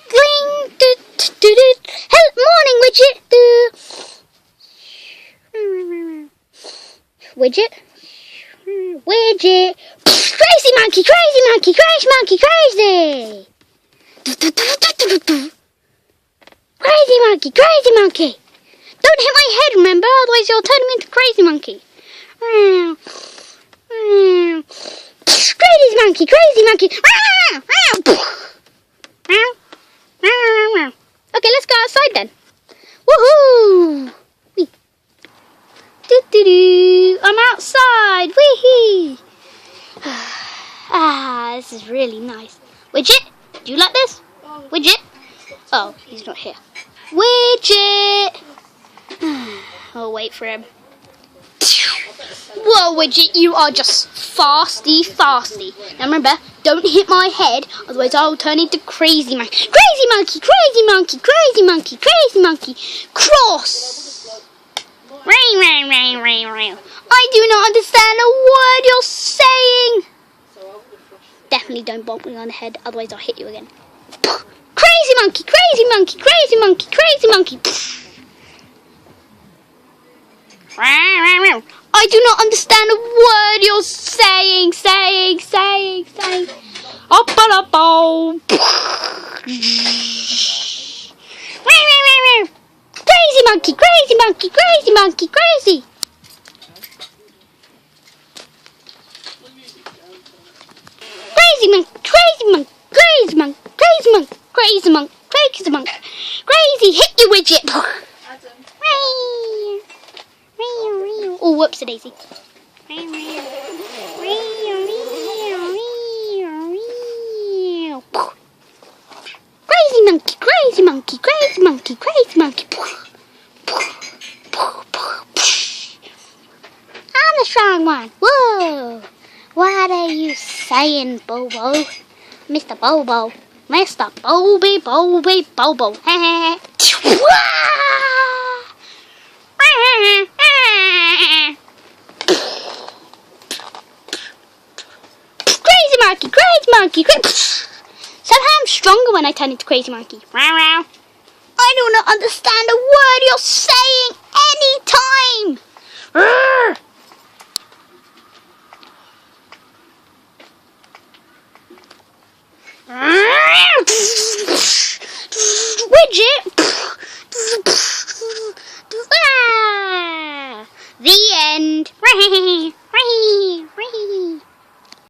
Gling, do, do, do, do. Morning, Widget. Widget. Widget. Crazy monkey, crazy monkey, crazy monkey, crazy. Crazy monkey, crazy monkey. Don't hit my head, remember? Otherwise you'll turn me into crazy monkey. Crazy monkey, crazy monkey. Okay, let's go outside then. Woohoo! I'm outside. Wee-hee. This is really nice. Widget, do you like this? Widget? Oh, he's not here. Widget! I'll wait for him. Whoa, Widget, you are just fasty. Now remember, don't hit my head, otherwise I'll turn into crazy monkey. Crazy monkey, crazy monkey, crazy monkey, crazy monkey. Cross! I do not understand a word you're saying. Definitely don't bonk me on the head, otherwise I'll hit you again. Crazy monkey, crazy monkey, crazy monkey, crazy monkey. I do not understand a word you're saying. Crazy monkey, crazy monkey, crazy monkey, crazy. Crazy monk, crazy monk, crazy monk, crazy monk, crazy monk, crazy monk, crazy. Hit you, Widget. Oh, whoops, a daisy. Crazy monkey, crazy monkey, crazy monkey, crazy monkey. I'm the strong one. Whoa. What are you saying, Bobo? Mr. Bobo. Mr. Bobo. Crazy monkey, crazy monkey, somehow I'm stronger when I turn into crazy monkey. I do not understand a word you're saying any time.